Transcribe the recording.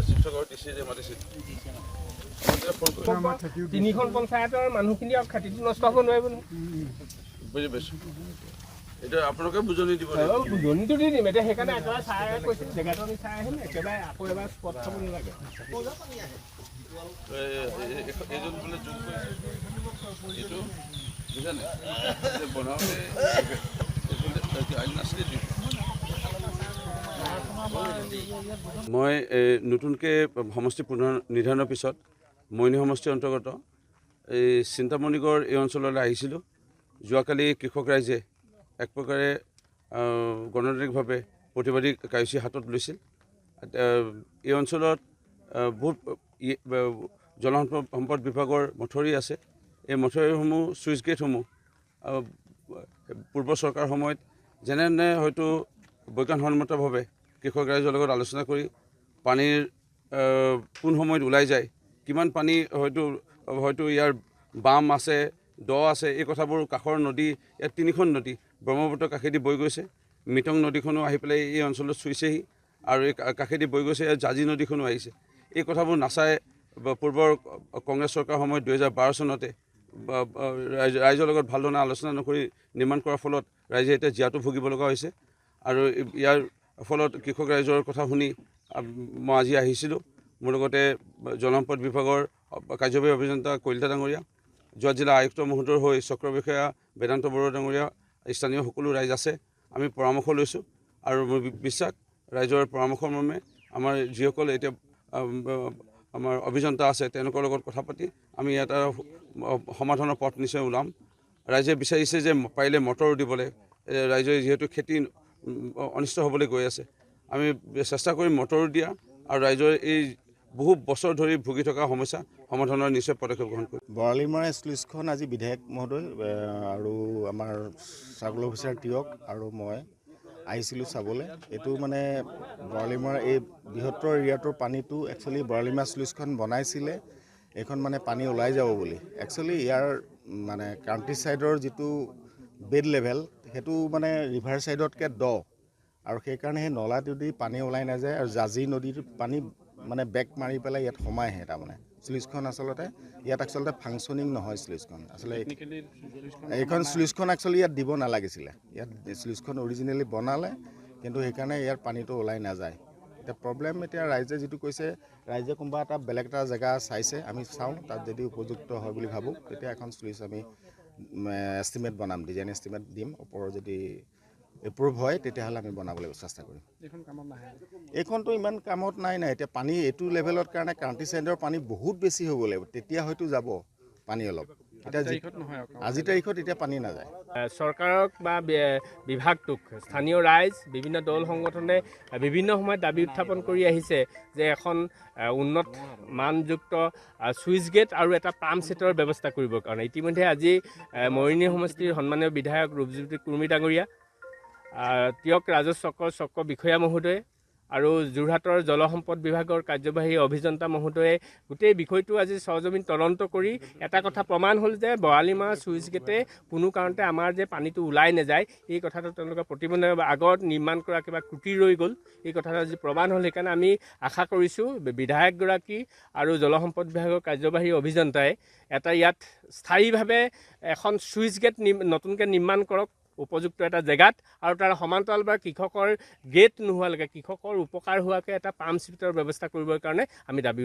Sivasagar DC যে মাতিছিল তিনিখন পঞ্চায়তৰ মানুহখিনি আৰু খেতিটো নষ্ট হ'ব নোৱাৰিব নহয় বুজি পাইছোঁ এতিয়া আপোনালোকে বুজনি দিব বুজনিটো দি দিম এতিয়া সেইকাৰণে একেবাৰে চাই কৈছিল জেগাটো আমি চাই আহিম একেবাৰে আকৌ এবাৰ স্পট চাব নালাগে এইজন বোলে যোগ এইটো বুজানে বনাওঁতে আইন নাছিলে মই নতুনকৈ সমষ্টি পুনৰ নিৰ্ধাৰণৰ পিছত মইনী সমষ্টিৰ অন্তৰ্গত এই চিন্তামণিগড় এই অঞ্চললৈ আহিছিলোঁ যোৱাকালি কৃষক ৰাইজে এক প্ৰকাৰে গণতান্ত্ৰিকভাৱে প্ৰতিবাদী কাৰ্যসূচী হাতত লৈছিল এই অঞ্চলত বহুত জলসম্পদ বিভাগৰ মথৰি আছে এই মথৰিসমূহ চুইচ গেটসমূহ পূৰ্ব চৰকাৰৰ সময়ত যেনে হয়তো বৈজ্ঞানিকসন্মতভাৱে কৃষক ৰাইজৰ লগত আলোচনা কৰি পানীৰ কোন সময়ত ওলাই যায় কিমান পানী হয়তো ইয়াৰ বাম আছে দ আছে এই কথাবোৰ কাষৰ নদী ইয়াত তিনিখন নদী ব্ৰহ্মপুত্ৰ কাষেদি বৈ গৈছে মিটং নদীখনো আহি পেলাই এই অঞ্চলত চুইছেহি আৰু এই কাষেদি বৈ গৈছে জাজি নদীখনো আহিছে এই কথাবোৰ নাচাই পূৰ্বৰ কংগ্ৰেছ চৰকাৰৰ সময়ত 2012 চনতে ৰাইজৰ লগত ভালধৰণে আলোচনা নকৰি নিৰ্মাণ কৰাৰ ফলত ৰাইজে এতিয়া জীয়াতু ভুগিব লগা হৈছে আৰু ইয়াৰ ফলত কৃষক ৰাইজৰ কথা শুনি মই আজি আহিছিলোঁ মোৰ লগতে জলসম্পদ বিভাগৰ কাৰ্যবাহী অভিযন্তা কলিতা ডাঙৰীয়া যোৰহাট জিলা আয়ুক্ত মহোদয়ৰ হৈ চক্ৰ বিষয়া বেদান্ত বৰুৱা ডাঙৰীয়া স্থানীয় সকলো ৰাইজ আছে আমি পৰামৰ্শ লৈছোঁ আৰু মোৰ বিশ্বাস ৰাইজৰ পৰামৰ্শৰ মৰ্মে আমাৰ যিসকল এতিয়া আমাৰ অভিযন্তা আছে তেওঁলোকৰ লগত কথা পাতি আমি এটা সমাধানৰ পথ নিশ্চয় ওলাম ৰাইজে বিচাৰিছে যে পাৰিলে মটৰ দিবলৈ ৰাইজে যিহেতু খেতি অনিষ্ট হ'বলৈ গৈ আছে আমি চেষ্টা কৰিম মটৰ দিয়া আৰু ৰাইজৰ এই বহু বছৰ ধৰি ভুগি থকা সমস্যা সমাধানৰ নিশ্চয় পদক্ষেপ গ্ৰহণ কৰিম বৰালিমৰা শ্লুইচখন আজি বিধায়ক মহোদয় আৰু আমাৰ চাৰ্কল অফিচাৰ তিয়ক আৰু মই আহিছিলোঁ চাবলৈ এইটো মানে বৰালিমৰা এই বৃহত্তৰ এৰিয়াটোৰ পানীটো একচুৱেলি বৰালিমৰা শ্লুইচখন বনাইছিলে এইখন মানে পানী ওলাই যাব বুলি একচুৱেলি ইয়াৰ মানে কাণ্ট্ৰি ছাইডৰ যিটো বেড লেভেল সেইটো মানে ৰিভাৰ ছাইডতকৈ দ আৰু সেইকাৰণে সেই নলাটোদি পানী ওলাই নাযায় আৰু জাজি নদীৰ পানী মানে বেক মাৰি পেলাই ইয়াত সোমাই আহে তাৰমানে শ্লুইচখন আচলতে ইয়াত আচলতে ফাংচনিং নহয় শ্লুইচখন আচলতে এইখন শ্লুইচখন একচুৱেলি ইয়াত দিব নালাগিছিলে ইয়াত শ্লুইচখন অৰিজিনেলি বনালে কিন্তু সেইকাৰণে ইয়াৰ পানীটো ওলাই নাযায় এতিয়া প্ৰব্লেম এতিয়া ৰাইজে যিটো কৈছে ৰাইজে কোনোবা এটা বেলেগ এটা জেগা চাইছে আমি চাওঁ তাত যদি উপযুক্ত হয় বুলি ভাবোঁ তেতিয়া এখন শ্লুইচ আমি এষ্টিমেট বনাম ডিজাইন এষ্টিমেট দিম ওপৰৰ যদি এপ্ৰুভ হয় তেতিয়াহ'লে আমি বনাবলৈ চেষ্টা কৰিম এইখনতো ইমান কামত নাই এতিয়া পানী এইটো লেভেলত কাৰণে কাণ্ট্ৰি ছাইডৰ পানী বহুত বেছি হ'ব লাগিব তেতিয়া হয়তো যাব পানী অলপ এতিয়া আজিৰ তাৰিখত এতিয়া পানী নাযায় চৰকাৰক বা বিভাগটোক স্থানীয় ৰাইজ বিভিন্ন দল সংগঠনে বিভিন্ন সময়ত দাবী উত্থাপন কৰি আহিছে যে এখন উন্নত মানযুক্ত চুইচ গেট আৰু এটা পাম্প ছেটৰ ব্যৱস্থা কৰিবৰ কাৰণে ইতিমধ্যে আজি মৰিনী সমষ্টিৰ সন্মানীয় বিধায়ক ৰূপজ্যোতি কুৰ্মী ডাঙৰীয়া তিয়ক ৰাজহ চক্ৰ বিষয়া মহোদয়ে আৰু যোৰহাটৰ জলসম্পদ বিভাগৰ কাৰ্যবাহী অভিযন্তা মহোদয়ে গোটেই বিষয়টো আজি সৰজমিন তদন্ত কৰি এটা কথা প্ৰমাণ হ'ল যে বৰালিমৰা চুইচ গেটে কোনো কাৰণতে আমাৰ যে পানীটো ওলাই নাযায় এই কথাটো তেওঁলোকে প্ৰতিবন্ধক আগত নিৰ্মাণ কৰা কিবা ক্ৰুটি ৰৈ গ'ল এই কথাটো আজি প্ৰমাণ হ'ল সেইকাৰণে আমি আশা কৰিছোঁ বিধায়কগৰাকী আৰু জলসম্পদ বিভাগৰ কাৰ্যবাহী অভিযন্তাই এটা ইয়াত স্থায়ীভাৱে এখন চুইচ গেট নতুনকৈ নিৰ্মাণ কৰক উপযুক্ত এটা জেগাত আৰু তাৰ সমান্তৰাল বা কৃষকৰ গেট নোহোৱালৈকে কৃষকৰ উপকাৰ হোৱাকৈ এটা পাম্প ছেটৰ ব্যৱস্থা কৰিবৰ কাৰণে আমি দাবী